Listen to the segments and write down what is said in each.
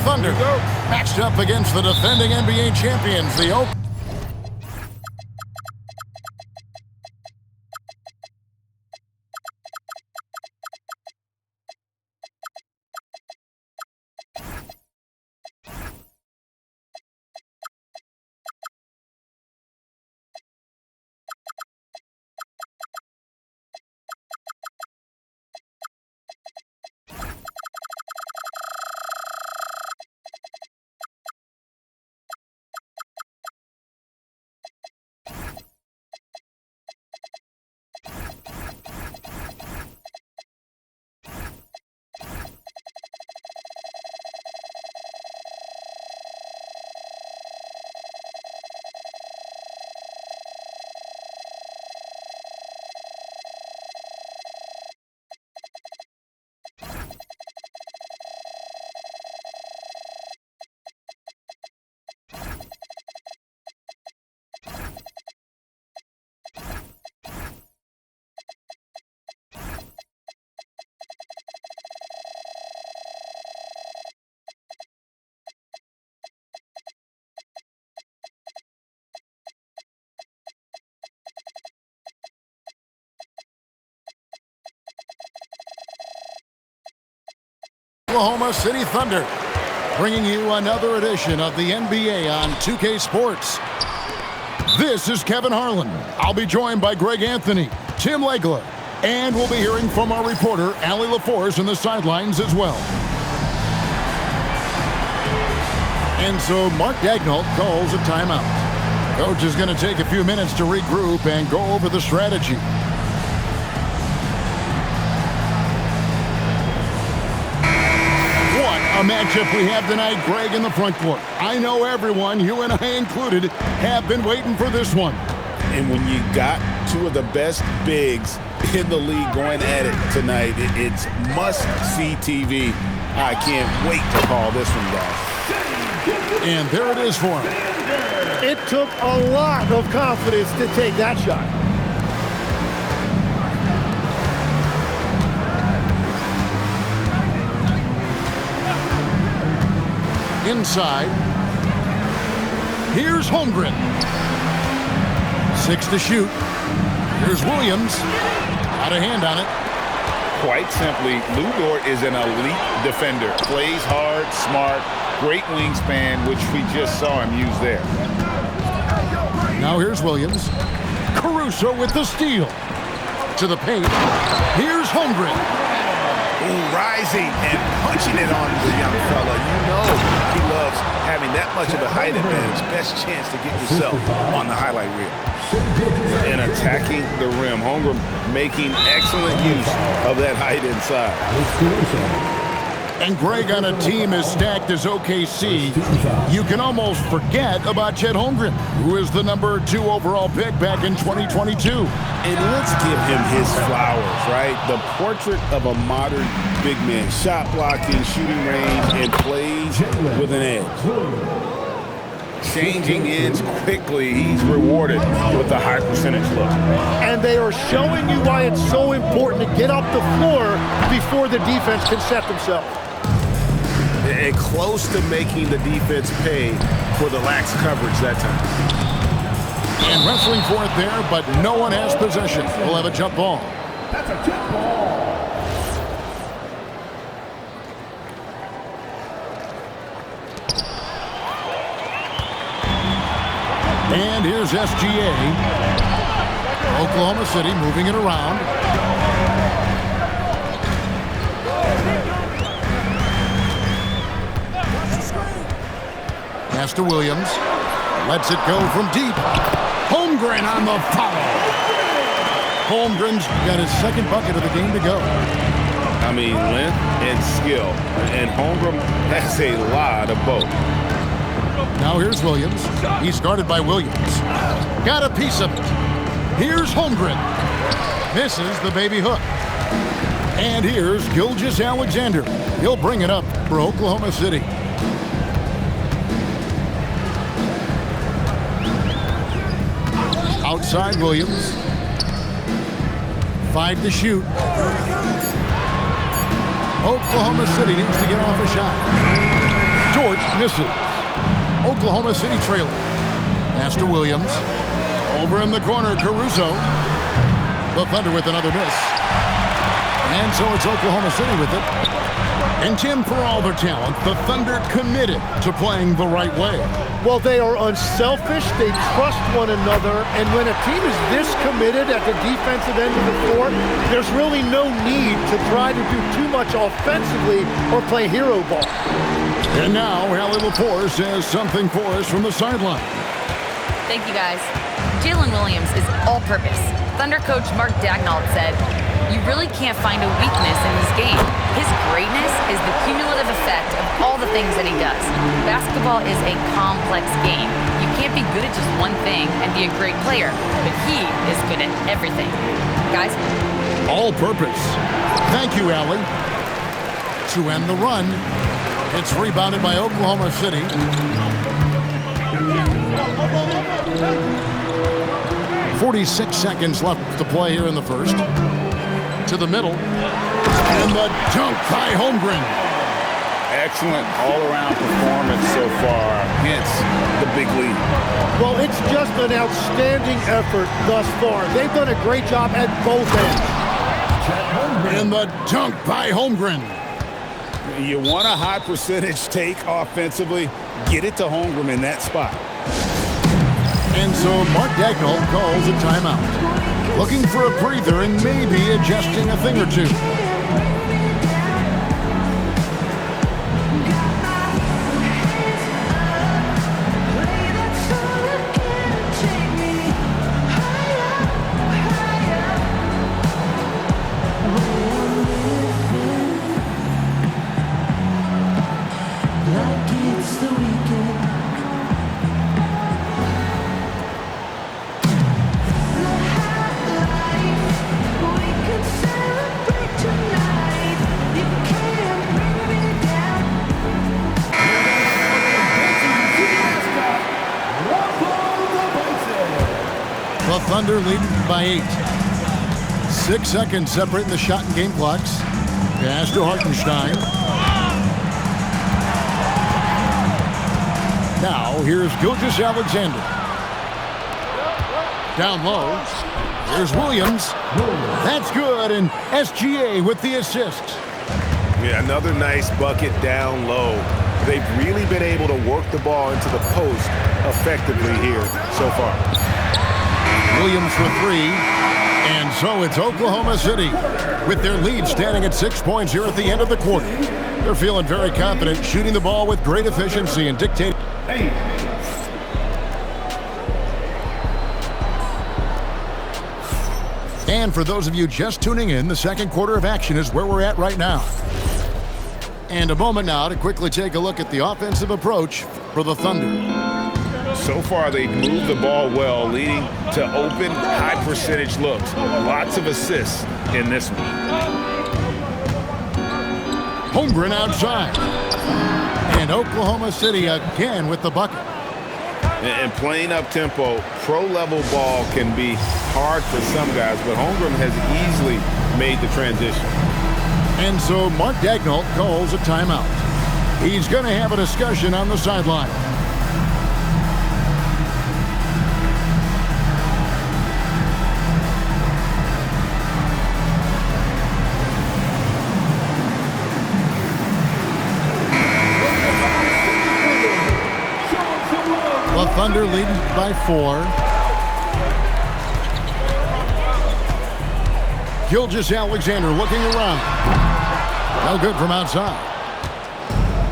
Thunder matched up against the defending NBA champions, the Oklahoma. Oklahoma City Thunder, bringing you another edition of the NBA on 2K Sports. This is Kevin Harlan. I'll be joined by Greg Anthony, Tim Legler, and we'll be hearing from our reporter, Allie LaForce, in the sidelines as well. And so Mark Daigneault calls a timeout. Coach is going to take a few minutes to regroup and go over the strategy. A matchup we have tonight, Greg, in the front court. I know everyone, you and I included, have been waiting for this one. And when you got two of the best bigs in the league going at it tonight, it's must-see TV. I can't wait to call this one, guys. And there it is for him. It took a lot of confidence to take that shot. Inside. Here's Holmgren. 6 to shoot. Here's Williams. Got a hand on it. Quite simply, Lou Dort is an elite defender. Plays hard, smart, great wingspan, which we just saw him use there. Now here's Williams. Caruso with the steal. To the paint. Here's Holmgren. Ooh, rising and punching it on the young fella. You know he loves having that much of a height advantage. Best chance to get yourself on the highlight reel. And attacking the rim. Holmgren making excellent use of that height inside. And Greg, on a team as stacked as OKC, you can almost forget about Chet Holmgren, who is the number 2 overall pick back in 2022. And let's give him his flowers, right? The portrait of a modern big man. Shot blocking, shooting range, and plays with an edge. Changing ends quickly. He's rewarded with a high percentage look. And they are showing you why it's so important to get off the floor before the defense can set themselves. And close to making the defense pay for the lax coverage that time. And wrestling for it there, but no one has possession. We'll have a jump ball. That's a jump ball. And here's SGA. Oklahoma City moving it around. Pass to Williams. Lets it go from deep. Holmgren on the foul. Holmgren's got his second bucket of the game to go. I mean, length and skill. And Holmgren has a lot of both. Now here's Williams. He's guarded by Williams. Got a piece of it. Here's Holmgren. Misses the baby hook. And here's Gilgeous-Alexander. He'll bring it up for Oklahoma City. Outside Williams. 5 to shoot. Oklahoma City needs to get off a shot. Misses. Oklahoma City trailer. Pass to Williams. Over in the corner, Caruso. The Thunder with another miss. And so it's Oklahoma City with it. And Tim, for all their talent, the Thunder committed to playing the right way. Well, they are unselfish, they trust one another, and when a team is this committed at the defensive end of the floor, there's really no need to try to do too much offensively or play hero ball. And now, Allie LaForce has something for us from the sideline. Thank you, guys. Jalen Williams is all-purpose. Thunder coach Mark Daigneault said, "You really can't find a weakness in this game. His greatness is the cumulative effect of all the things that he does. Basketball is a complex game. You can't be good at just one thing and be a great player, but he is good at everything." Guys? All-purpose. Thank you, Allie. To end the run, it's rebounded by Oklahoma City. 46 seconds left to play here in the first. To the middle. And the dunk by Holmgren. Excellent all-around performance so far, hence the big lead. Well, it's just an outstanding effort thus far. They've done a great job at both ends. And the dunk by Holmgren. You want a high percentage take offensively, get it to Holmgren in that spot. And so Mark Daigneault calls a timeout. Looking for a breather and maybe adjusting a thing or two. The Thunder leading by 8. 6 seconds separating the shot and game clocks. Pass to Hartenstein. Now here's Gilgeous-Alexander. Down low. Here's Williams. That's good, and SGA with the assist. Yeah, another nice bucket down low. They've really been able to work the ball into the post effectively here so far. Williams for 3, and so it's Oklahoma City with their lead standing at 6 points here at the end of the quarter. They're feeling very confident, shooting the ball with great efficiency and dictating. And for those of you just tuning in, the second quarter of action is where we're at right now. And a moment now to quickly take a look at the offensive approach for the Thunder. So far, they've moved the ball well, leading to open, high-percentage looks. Lots of assists in this one. Holmgren outside. And Oklahoma City again with the bucket. And playing up-tempo, pro-level ball can be hard for some guys, but Holmgren has easily made the transition. And so Mark Daigneault calls a timeout. He's going to have a discussion on the sideline. The Thunder leading by 4. Gilgeous-Alexander looking around. No good from outside.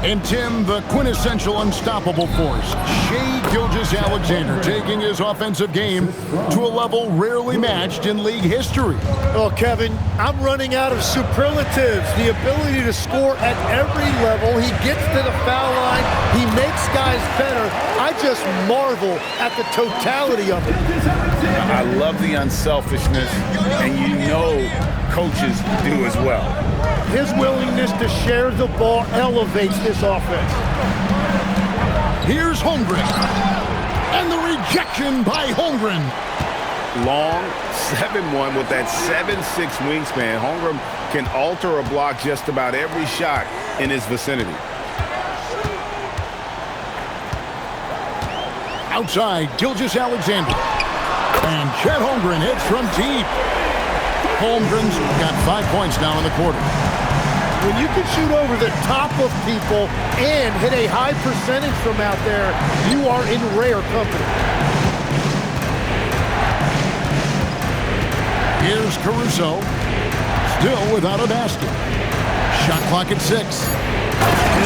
And Tim, the quintessential unstoppable force, Shai Gilgeous-Alexander, taking his offensive game to a level rarely matched in league history. Oh, Kevin, I'm running out of superlatives. The ability to score at every level. He gets to the foul line. He makes guys better. I just marvel at the totality of it. I love the unselfishness, and you know coaches do as well. His willingness to share the ball elevates this offense. Here's Holmgren. And the rejection by Holmgren. Long 7-1 with that 7'6" wingspan. Holmgren can alter a block just about every shot in his vicinity. Outside, Gilgeous Alexander. And Chet Holmgren hits from deep. Holmgren's got 5 points now in the quarter. When you can shoot over the top of people and hit a high percentage from out there, you are in rare company. Here's Caruso. Still without a basket. Shot clock at 6.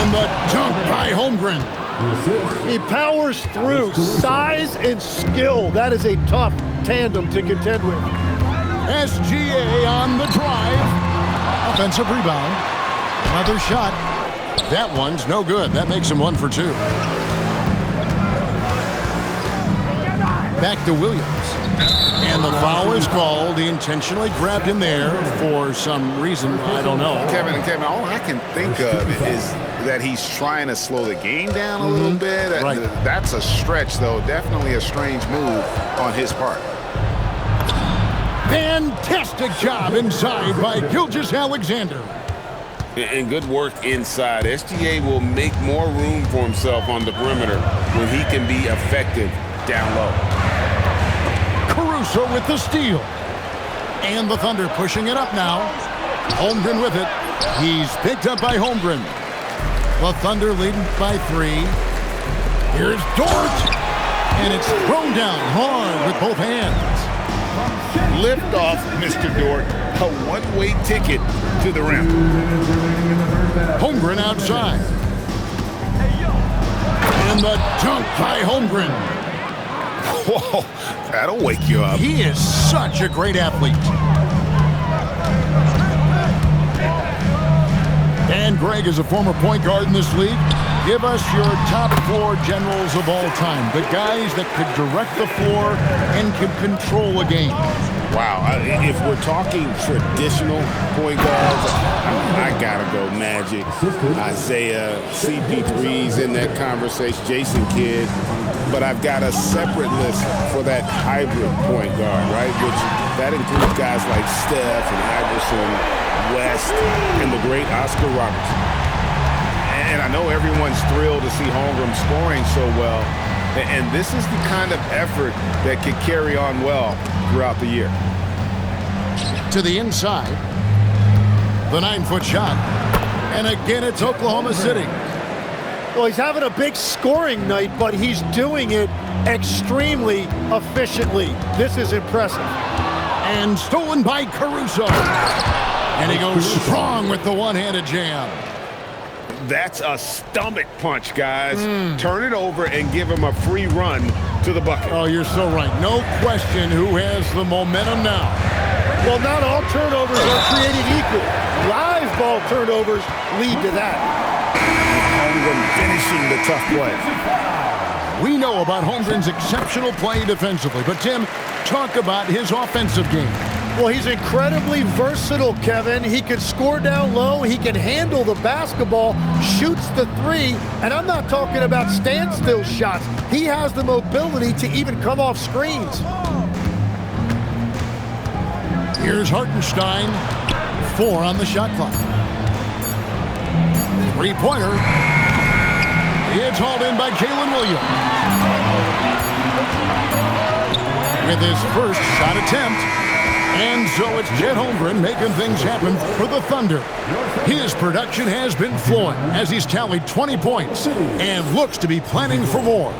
And the dunk by Holmgren. He powers through. Size and skill. That is a tough tandem to contend with. SGA on the drive. Offensive rebound. Another shot. That one's no good. That makes him 1 for 2. Back to Williams. And the foul is called. He intentionally grabbed him there for some reason. I don't know. Kevin, all I can think of is that he's trying to slow the game down a little bit. Right. That's a stretch, though. Definitely a strange move on his part. Fantastic job inside by Gilgeous Alexander. And good work inside. SGA will make more room for himself on the perimeter when he can be effective down low. Caruso with the steal. And the Thunder pushing it up now. Holmgren with it. He's picked up by Holmgren. The Thunder leading by 3. Here's Dort. And it's thrown down hard with both hands. Lift off, Mr. Dort. A one-way ticket to the rim. Holmgren outside. And the dunk by Holmgren. Whoa, that'll wake you up. He is such a great athlete. And Greg is a former point guard in this league. Give us your top 4 generals of all time. The guys that could direct the floor and could control a game. Wow, if we're talking traditional point guards, I gotta go Magic, Isaiah, CP3's in that conversation, Jason Kidd, but I've got a separate list for that hybrid point guard, right? Which that includes guys like Steph and Iverson, West, and the great Oscar Robertson. And I know everyone's thrilled to see Holmgren scoring so well, and this is the kind of effort that could carry on well throughout the year. To the inside. The 9-foot shot. And again, it's Oklahoma City. Well, he's having a big scoring night, but he's doing it extremely efficiently. This is impressive. And stolen by Caruso. And he goes strong with the one-handed jam. That's a stomach punch, guys. Turn it over and give him a free run to the bucket. Oh, you're so right. No question who has the momentum now. Well, not all turnovers are created equal. Live ball turnovers lead to that. Holmgren finishing the tough play. We know about Holmgren's exceptional play defensively, but Tim, talk about his offensive game. Well, he's incredibly versatile, Kevin. He can score down low. He can handle the basketball, shoots the 3, and I'm not talking about standstill shots. He has the mobility to even come off screens. Here's Hartenstein. 4 on the shot clock. 3-pointer. It's hauled in by Jalen Williams. With his first shot attempt. And so it's Chet Holmgren making things happen for the Thunder. His production has been flowing as he's tallied 20 points and looks to be planning for more.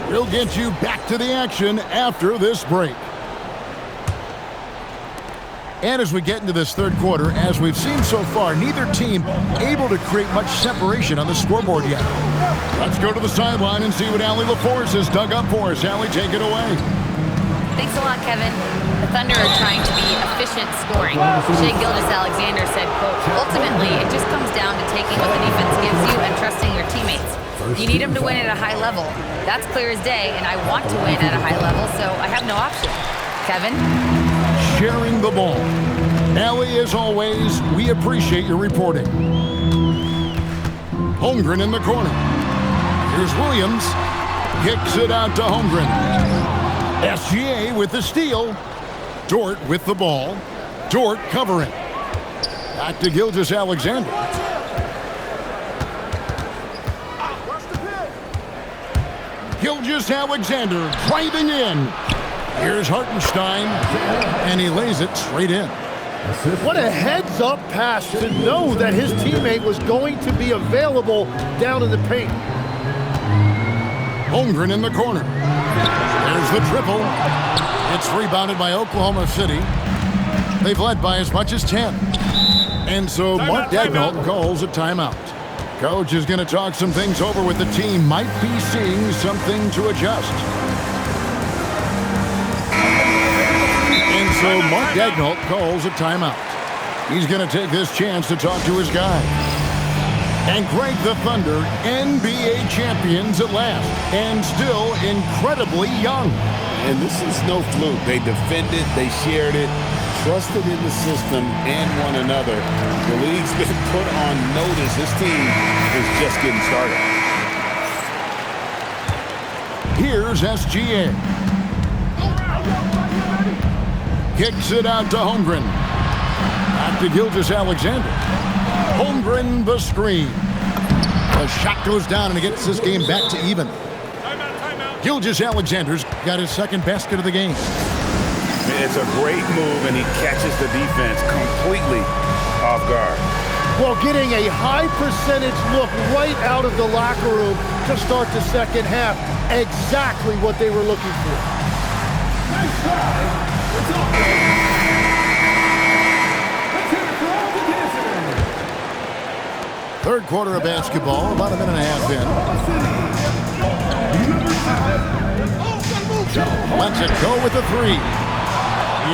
We'll get you back to the action after this break. And as we get into this third quarter, as we've seen so far, neither team able to create much separation on the scoreboard yet. Let's go to the sideline and see what Allie LaForce has dug up for us. Allie, take it away. Thanks a lot, Kevin. The Thunder are trying to be efficient scoring. Shai Gilgeous-Alexander said, quote, ultimately, it just comes down to taking what the defense gives you and trusting your teammates. You need them to win at a high level. That's clear as day, and I want to win at a high level, so I have no option. Kevin? Sharing the ball. Allie, as always, we appreciate your reporting. Holmgren in the corner. Here's Williams. Kicks it out to Holmgren. SGA with the steal. Dort with the ball. Dort covering. Back to Gilgeous-Alexander. Gilgeous Alexander driving in. Here's Hartenstein, and he lays it straight in. What a heads-up pass to know that his teammate was going to be available down in the paint. Holmgren in the corner. There's the triple. It's rebounded by Oklahoma City. They've led by as much as 10. And so Mark Daigneault calls a timeout. Coach is going to talk some things over with the team. Might be seeing something to adjust. And so Mark Daigneault calls a timeout. He's going to take this chance to talk to his guy. And Greg, the Thunder, NBA champions at last, and still incredibly young. And this is no fluke. They defended, they shared it, trusted in the system and one another. The league's been put on notice. This team is just getting started. Here's SGA. Kicks it out to Holmgren. Back to Gilgeous Alexander. Holmgren the screen. The shot goes down and it gets this game back to even. Gilgeous Alexander's got his second basket of the game. It's a great move, and he catches the defense completely off guard. Well, getting a high percentage look right out of the locker room to start the second half. Exactly what they were looking for. Nice try. It's all Third quarter of basketball, about a minute and a half in. Lets it go with the three.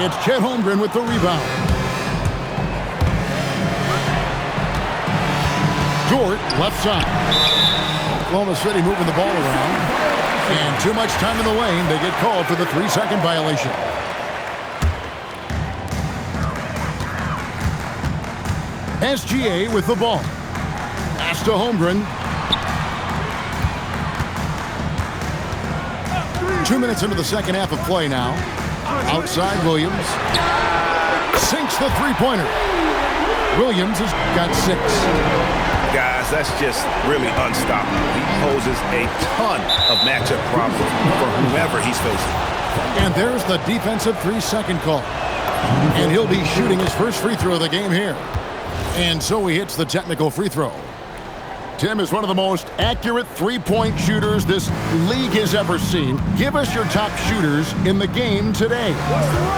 It's Chet Holmgren with the rebound. Dort, left side. Oklahoma City moving the ball around. And too much time in the lane. They get called for the 3-second violation. SGA with the ball. Pass to Holmgren. 2 minutes into the second half of play now. Outside Williams. Sinks the three-pointer. Williams has got 6. Guys, that's just really unstoppable. He poses a ton of matchup problems for whomever he's facing. And there's the defensive 3-second call. And he'll be shooting his first free throw of the game here. And so he hits the technical free throw. Tim is one of the most accurate three-point shooters this league has ever seen. Give us your top shooters in the game today.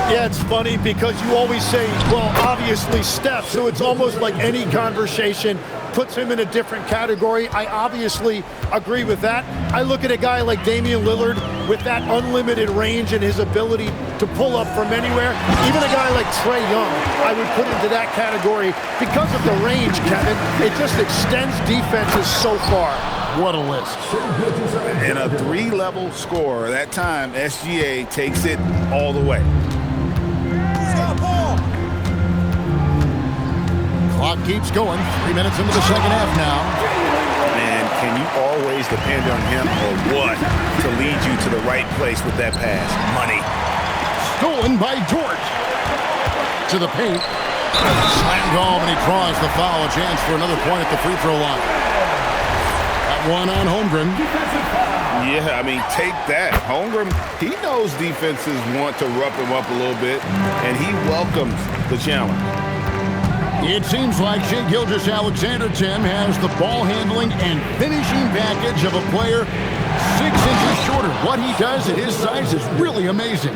Yeah, it's funny because you always say, well, obviously Steph, so it's almost like any conversation puts him in a different category. I obviously agree with that. I look at a guy like Damian Lillard with that unlimited range and his ability to pull up from anywhere. Even a guy like Trae Young, I would put into that category because of the range, Kevin. It just extends defenses so far. What a list. And a 3-level scorer. That time, SGA takes it all the way. Clock keeps going. 3 minutes into the second half now. And can you always depend on him or what to lead you to the right place with that pass? Money. Stolen by Dort. To the paint. Slam home, and he draws the foul. A chance for another point at the free throw line. That one on Holmgren. Yeah, I mean, take that. Holmgren, he knows defenses want to rough him up a little bit, and he welcomes the challenge. It seems like Shai Gilgeous-Alexander, Tim, has the ball handling and finishing package of a player 6 inches shorter. What he does at his size is really amazing.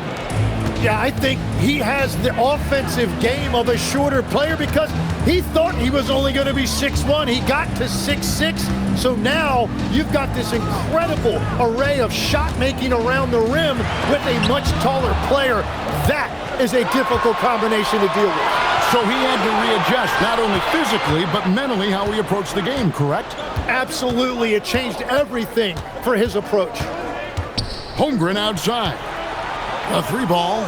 Yeah, I think he has the offensive game of a shorter player because he thought he was only going to be 6'1". He got to 6'6". So now you've got this incredible array of shot making around the rim with a much taller player. That is a difficult combination to deal with. So he had to readjust not only physically but mentally how he approached the game, correct? Absolutely. It changed everything for his approach. Holmgren outside. A 3-ball.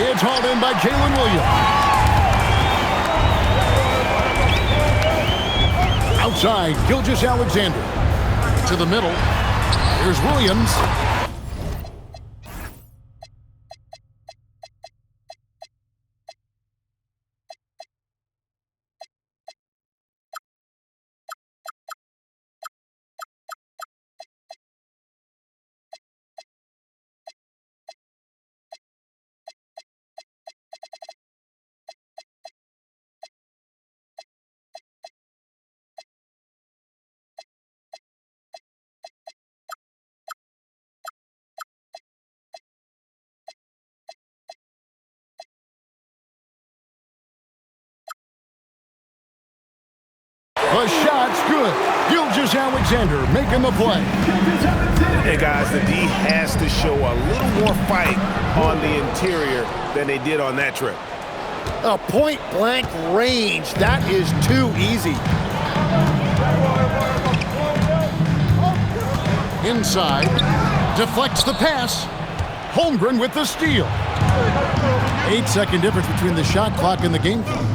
It's hauled in by Jalen Williams. Outside, Gilgeous-Alexander. To the middle. Here's Williams. The shot's good. Gilgeous-Alexander making the play. Hey, guys, the D has to show a little more fight on the interior than they did on that trip. A point-blank range. That is too easy. Inside. Deflects the pass. Holmgren with the steal. 8-second difference between the shot clock and the game clock.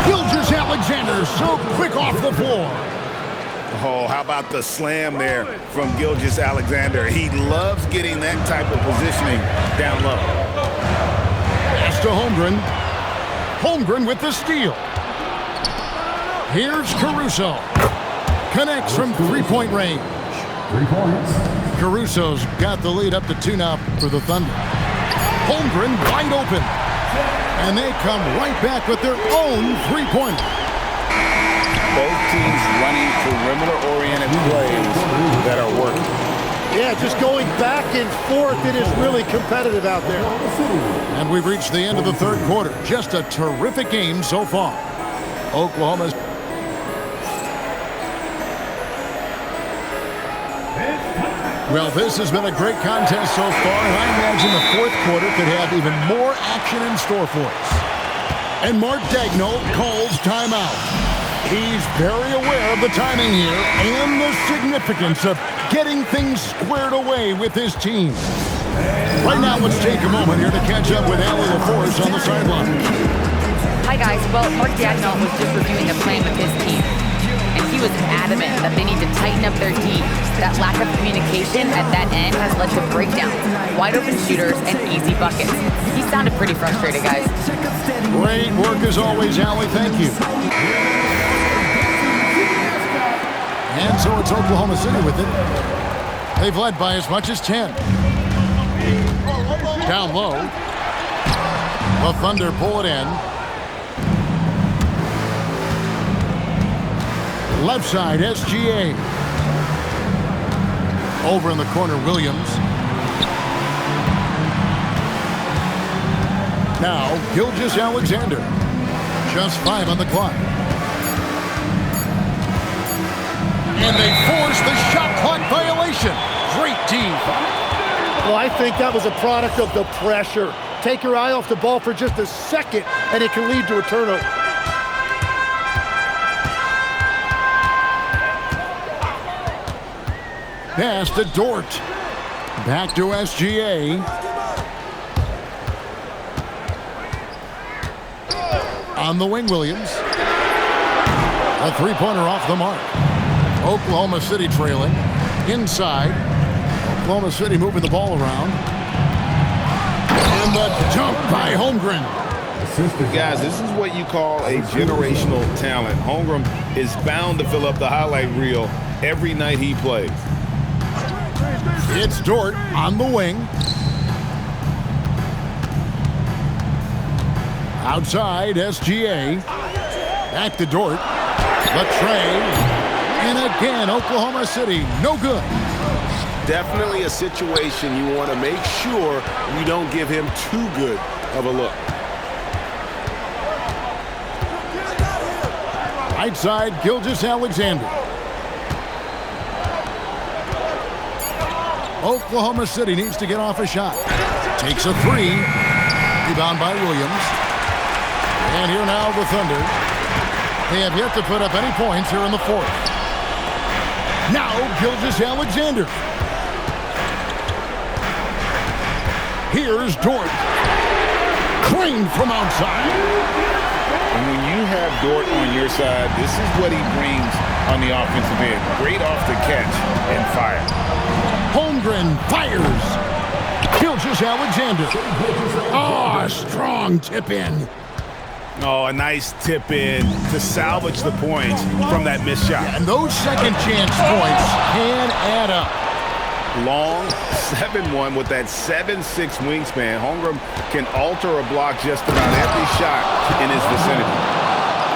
Gilgeous-Alexander so quick off the floor. Oh, how about the slam there from Gilgeous-Alexander? He loves getting that type of positioning down low. Pass to Holmgren. Holmgren with the steal. Here's Caruso. Connects from three-point range. 3 points. Caruso's got the lead up to 2 now for the Thunder. Holmgren wide open. And they come right back with their own three-pointer. Both teams running perimeter-oriented plays that are working. Yeah, just going back and forth. It is really competitive out there. And we've reached the end of the third quarter. Just a terrific game so far. Oklahoma's... Well, this has been a great contest so far, and I imagine the fourth quarter could have even more action in store for us. And Mark Daigneault calls timeout. He's very aware of the timing here and the significance of getting things squared away with his team. Right now, let's take a moment here to catch up with Allie LaForce on the sideline. Hi, guys. Well, Mark Daigneault was just reviewing the plan with his team, and he was adamant that they need to tighten up their D. That lack of communication at that end has led to breakdowns, wide open shooters, and easy buckets. He sounded pretty frustrated, guys. Great work as always, Allie. Thank you. And so it's Oklahoma City with it. They've led by as much as 10. Down low. The Thunder pull it in. Left side, SGA. Over in the corner, Williams. Now, Gilgeous-Alexander. Just 5 on the clock. And they force the shot clock violation. Great team. Well, I think that was a product of the pressure. Take your eye off the ball for just a second, and it can lead to a turnover. Pass to Dort. Back to SGA. On the wing, Williams. A three-pointer off the mark. Oklahoma City trailing. Inside. Oklahoma City moving the ball around. And the jump by Holmgren. Guys, this is what you call a generational talent. Holmgren is bound to fill up the highlight reel every night he plays. It's Dort on the wing. Outside, SGA. Back to Dort. The tray. And again, Oklahoma City, no good. Definitely a situation you want to make sure you don't give him too good of a look. Right side, Gilgeous-Alexander. Oklahoma City needs to get off a shot. Takes a three. Rebound by Williams. And here now the Thunder. They have yet to put up any points here in the fourth. Now Gilgeous-Alexander. Here's Dort. Clean from outside. And when you have Dort on your side, this is what he brings on the offensive end. Great off the catch and fire. Holmgren fires. Gilgeous-Alexander. Oh, a strong tip in. Oh, a nice tip in to salvage the points from that missed shot. And those second chance points can add up. Long 7-1 with that 7'6" wingspan. Holmgren can alter a block just about every shot in his vicinity.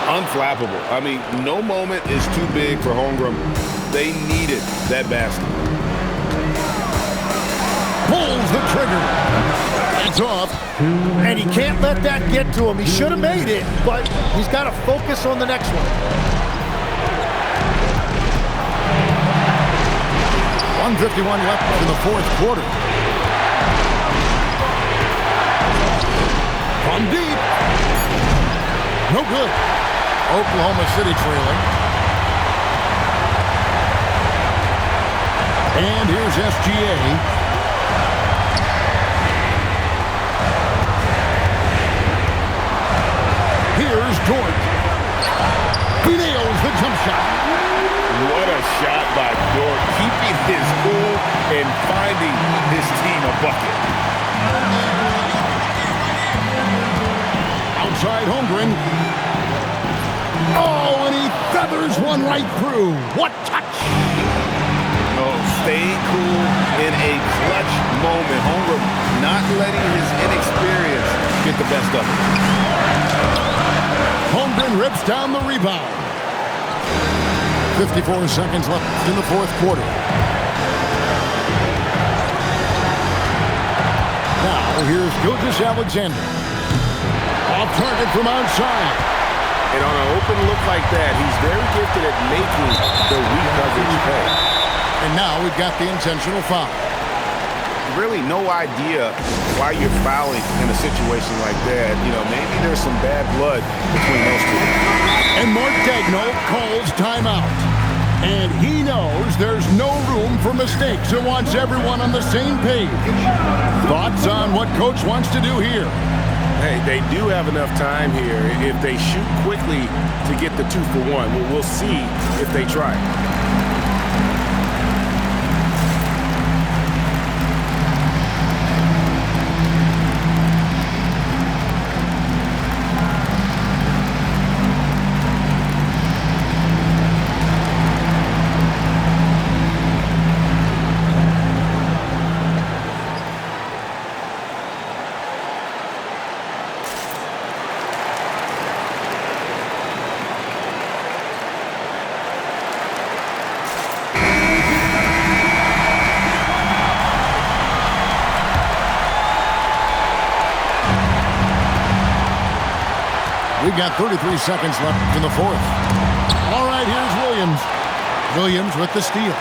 Unflappable. I mean, no moment is too big for Holmgren. They needed that basket. Pulls the trigger. And Hands off. And he can't let that get to him. He should have made it, but he's got to focus on the next one. 1:51 left in the fourth quarter. From deep. No good. Oklahoma City trailing. And here's SGA. Here's Dort. He nails the jump shot. What a shot by Dort, keeping his cool and finding his team a bucket. Outside Holmgren. Oh, and he feathers one right through. What touch! Oh, staying cool in a clutch moment. Holmgren not letting his inexperience get the best of him. Holmgren rips down the rebound. 54 seconds left in the fourth quarter. Now here's Gilgeous-Alexander. Off target from outside. And on an open look like that, he's very gifted at making the weak coverage pay. And now we've got the intentional foul. Really no idea why you're fouling in a situation like that. You know, maybe there's some bad blood between those two. And Mark Daigneault calls timeout. And he knows there's no room for mistakes and wants everyone on the same page. Thoughts on what Coach wants to do here? Hey, they do have enough time here. If they shoot quickly to get the 2-for-1, we'll see if they try. We've got 33 seconds left in the fourth. All right, here's Williams. Williams with the steal.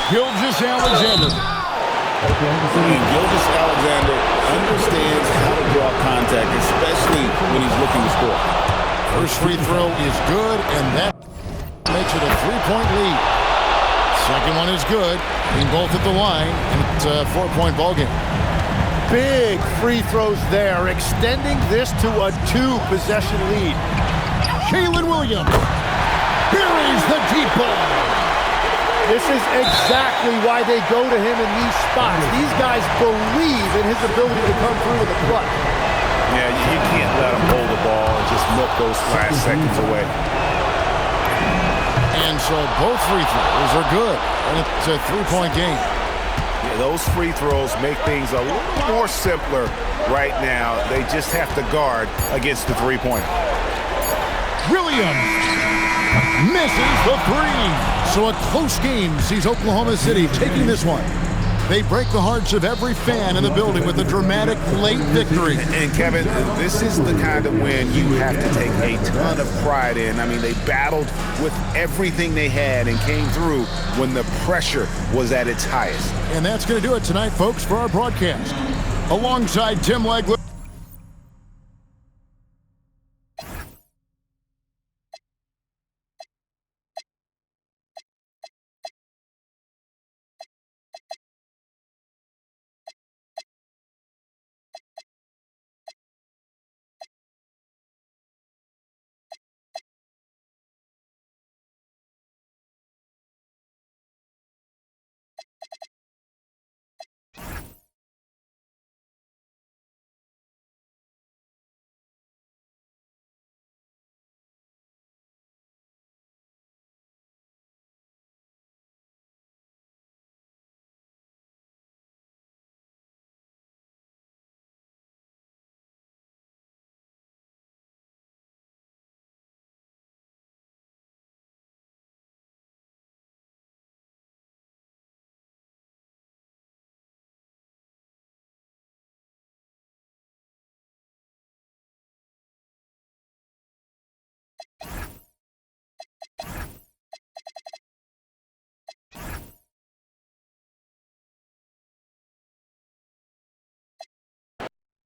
Gilgeous-Alexander. And Gilgeous-Alexander understands how to draw contact, especially when he's looking to score. First free throw is good, and that makes it a three-point lead. Second one is good. Being both at the line, and it's a four-point ballgame. Big free throws there, extending this to a two-possession lead. Jalen Williams. Here is the deep ball. This is exactly why they go to him in these spots. These guys believe in his ability to come through with a clutch. Yeah, you can't let him hold the ball and just milk those last seconds away. And so both free throws are good, and it's a three-point game. Yeah, those free throws make things a little more simpler right now. They just have to guard against the three-pointer. Williams misses the three. So a close game sees Oklahoma City taking this one. They break the hearts of every fan in the building with a dramatic late victory. And Kevin, this is the kind of win you have to take a ton of pride in. I mean, they battled with everything they had and came through when the pressure was at its highest. And that's going to do it tonight, folks, for our broadcast. Alongside Tim Legler.